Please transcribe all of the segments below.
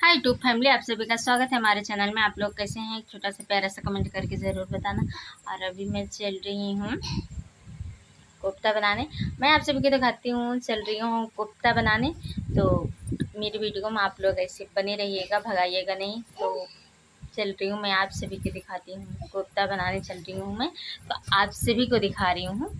Hi YouTube family, आप सभी का स्वागत है हमारे चैनल में। आप लोग कैसे हैं? एक छोटा सा प्यारा सा कमेंट करके ज़रूर बताना। और अभी मैं चल रही हूँ कोफ्ता बनाने। मैं आप सभी को दिखाती हूँ, चल रही हूँ कोफ्ता बनाने। तो मेरी वीडियो में आप लोग ऐसे बने रहिएगा, भगाइएगा नहीं। तो चल रही हूँ मैं, आप सभी को दिखाती हूँ कोफ्ता बनाने चल रही हूँ मैं। तो आप सभी को दिखा रही हूँ।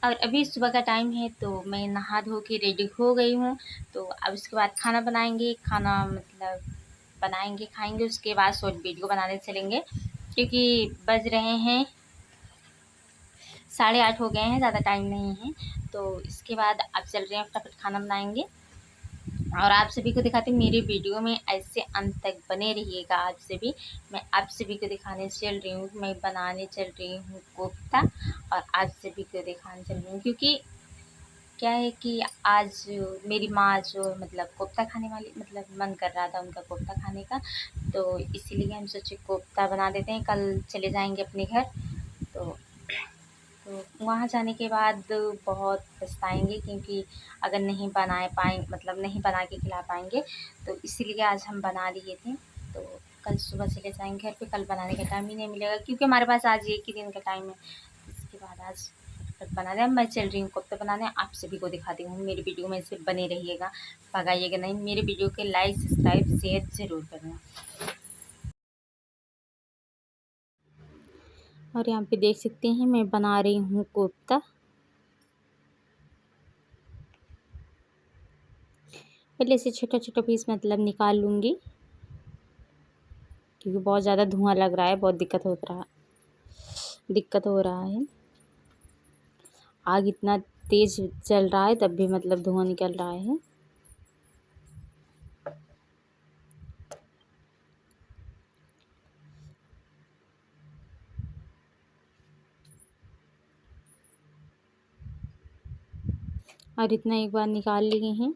और अभी सुबह का टाइम है, तो मैं नहा धो के रेडी हो गई हूँ। तो अब उसके बाद खाना बनाएंगे, खाना मतलब बनाएंगे खाएंगे, उसके बाद शॉर्ट वीडियो बनाने चलेंगे। क्योंकि बज रहे हैं 8:30 हो गए हैं, ज़्यादा टाइम नहीं है। तो इसके बाद अब चल रहे हैं, फटाफट खाना बनाएंगे। और आप सभी को दिखाते हैं मेरी वीडियो में, ऐसे अंत तक बने रहिएगा। आप सभी, मैं आप सभी को दिखाने चल रही हूँ, मैं बनाने चल रही हूँ कोफ्ता। और आप सभी को दिखाने चल रही हूँ क्योंकि क्या है कि आज मेरी माँ जो मतलब कोफ्ता खाने वाली, मतलब मन कर रहा था उनका कोफ्ता खाने का। तो इसीलिए हम सोचे कोफ्ता बना देते हैं, कल चले जाएंगे अपने घर। तो वहाँ जाने के बाद बहुत पछताएंगे, क्योंकि अगर नहीं बनाए पाएंगे, मतलब नहीं बना के खिला पाएंगे। तो इसीलिए आज हम बना लिए थे। तो कल सुबह चले जाएंगे घर पे, कल बनाने का टाइम ही नहीं मिलेगा, क्योंकि हमारे पास आज एक ही दिन का टाइम है। इसके बाद आज बना दें। मैं चल रही हूँ कोफ्ता बनाने, आप सभी को दिखाती हूँ। मेरी वीडियो में से बने रहिएगा, भगाइएगा नहीं। मेरे वीडियो के लाइक सब्सक्राइब शेयर ज़रूर करना। और यहाँ पे देख सकते हैं मैं बना रही हूँ कोफ्ता। पहले से छोटा छोटा पीस मतलब निकाल लूँगी, क्योंकि बहुत ज़्यादा धुआं लग रहा है, बहुत दिक्कत हो रहा है। आग इतना तेज़ चल रहा है, तब भी मतलब धुआं निकल रहा है। और इतना एक बार निकाल लिए हैं।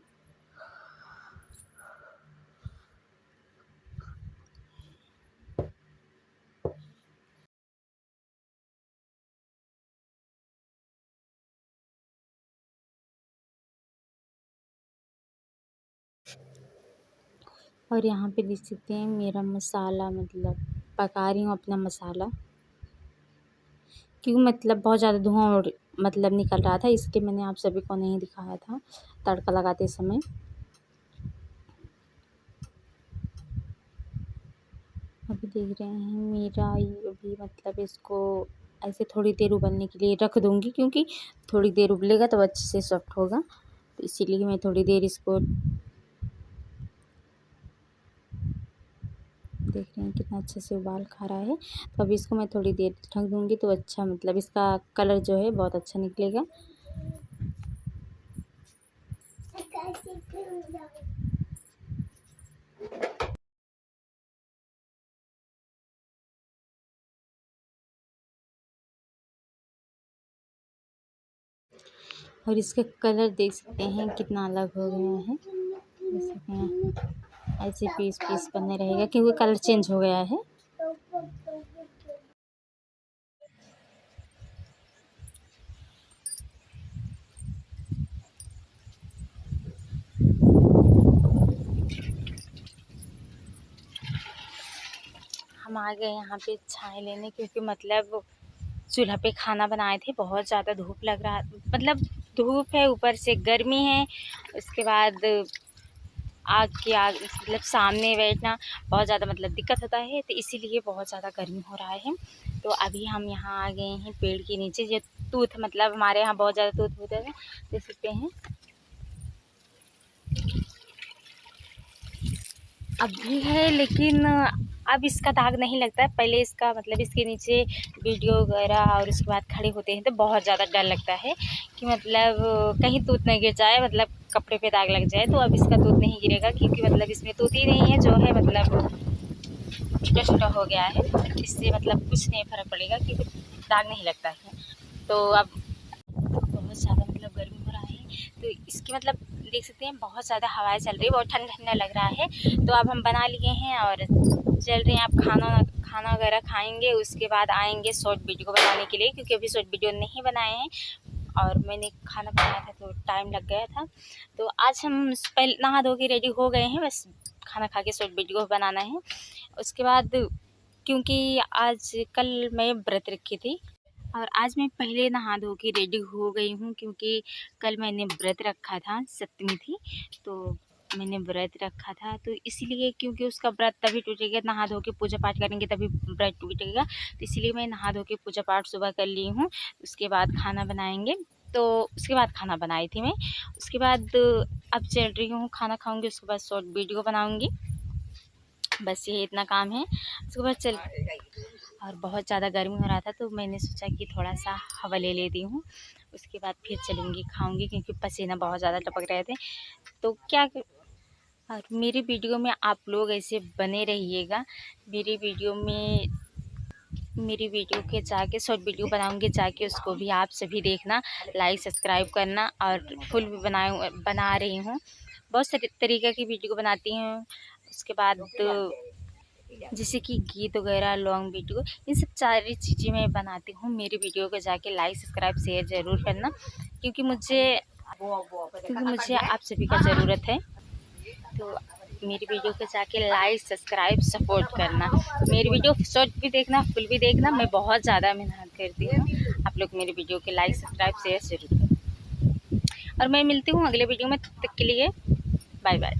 और यहाँ पे देख सकते हैं मेरा मसाला, मतलब पका रही हूँ अपना मसाला, क्योंकि मतलब बहुत ज़्यादा धुआं और मतलब निकल रहा था, इसलिए मैंने आप सभी को नहीं दिखाया था तड़का लगाते समय। अभी देख रहे हैं मेरा अभी मतलब इसको ऐसे थोड़ी देर उबलने के लिए रख दूँगी, क्योंकि थोड़ी देर उबलेगा तो अच्छे से सॉफ्ट होगा। तो इसीलिए मैं थोड़ी देर इसको, देख रहे हैं कितना अच्छे से उबाल खा रहा है। तो अभी इसको मैं थोड़ी देर ढक दूँगी, तो अच्छा मतलब इसका कलर जो है बहुत अच्छा निकलेगा। और इसका कलर देख सकते हैं कितना अलग हो गया है। देख सकते हैं ऐसे पीस पीस बने रहेगा, क्योंकि कलर चेंज हो गया है। हम आ गए यहाँ पे छाए लेने, क्योंकि मतलब चूल्हा पे खाना बनाए थे, बहुत ज़्यादा धूप लग रहा, मतलब धूप है, ऊपर से गर्मी है। उसके बाद आग मतलब सामने बैठना बहुत ज़्यादा मतलब दिक्कत होता है, तो इसीलिए बहुत ज़्यादा गर्मी हो रहा है। तो अभी हम यहाँ आ गए हैं पेड़ के नीचे। ये तूत, मतलब हमारे यहाँ बहुत ज़्यादा तूत होते हैं, देख सकते हैं। अब भी है, लेकिन अब इसका दाग नहीं लगता है। पहले इसका मतलब इसके नीचे वीडियो वगैरह और उसके बाद खड़े होते हैं तो बहुत ज़्यादा डर लगता है कि मतलब कहीं तूत नहीं गिर जाए, मतलब कपड़े पे दाग लग जाए। तो अब इसका तूत नहीं गिरेगा, क्योंकि मतलब इसमें तूत ही नहीं है, जो है मतलब छोटा छोटा हो गया है। इससे मतलब कुछ नहीं फ़र्क पड़ेगा, क्योंकि दाग नहीं लगता है। तो अब बहुत ज़्यादा मतलब गर्मी हो रहा है, तो इसकी मतलब देख सकते हैं बहुत ज़्यादा हवाएं चल रही है, बहुत ठंडा ठंडा लग रहा है। तो अब हम बना लिए हैं और चल रहे हैं। आप खाना वगैरह खाएंगे, उसके बाद आएंगे शॉर्ट वीडियो बनाने के लिए, क्योंकि अभी शॉर्ट वीडियो नहीं बनाए हैं। और मैंने खाना बनाया था तो टाइम लग गया था। तो आज हम पहले नहा धो के रेडी हो गए हैं, बस खाना खा के शॉर्ट वीडियो बनाना है। उसके बाद क्योंकि आज कल मैं व्रत रखी थी और आज मैं पहले नहा धो के रेडी हो गई हूँ, क्योंकि कल मैंने व्रत रखा था, सप्तमी थी तो मैंने व्रत रखा था, तो इसीलिए क्योंकि उसका व्रत तभी टूटेगा, नहा धो के पूजा पाठ करेंगे तभी व्रत टूटेगा, तो इसीलिए मैं नहा धो के पूजा पाठ सुबह कर ली हूँ। उसके बाद खाना बनाएंगे, तो उसके बाद खाना बनाई थी मैं। उसके बाद अब चल रही हूँ, खाना खाऊंगी, उसके बाद शॉर्ट वीडियो बनाऊंगी, बस ये इतना काम है। उसके बाद चल और बहुत ज़्यादा गर्मी हो रहा था तो मैंने सोचा कि थोड़ा सा हवा ले लेती हूँ, उसके बाद फिर चलूँगी, खाऊंगी, क्योंकि पसीना बहुत ज़्यादा टपक रहे थे। तो क्या और मेरी वीडियो में आप लोग ऐसे बने रहिएगा। मेरी वीडियो के जाके शॉर्ट वीडियो बनाऊंगी, जाके उसको भी आप सभी देखना, लाइक सब्सक्राइब करना। और फुल भी बना रही हूँ, बहुत सारे तरीक़े की वीडियो बनाती हूँ। उसके बाद जैसे कि गीत वगैरह, लॉन्ग वीडियो, इन सब सारी चीज़ें मैं बनाती हूँ। मेरी वीडियो को जाके लाइक सब्सक्राइब शेयर ज़रूर करना, क्योंकि मुझे आप सभी का ज़रूरत है। तो मेरी वीडियो को जाके लाइक सब्सक्राइब सपोर्ट करना। मेरी वीडियो शॉर्ट भी देखना, फुल भी देखना, मैं बहुत ज़्यादा मेहनत करती हूँ। आप लोग मेरी वीडियो के लाइक सब्सक्राइब शेयर ज़रूर करना, और मैं मिलती हूँ अगले वीडियो में। तब तक के लिए बाय बाय।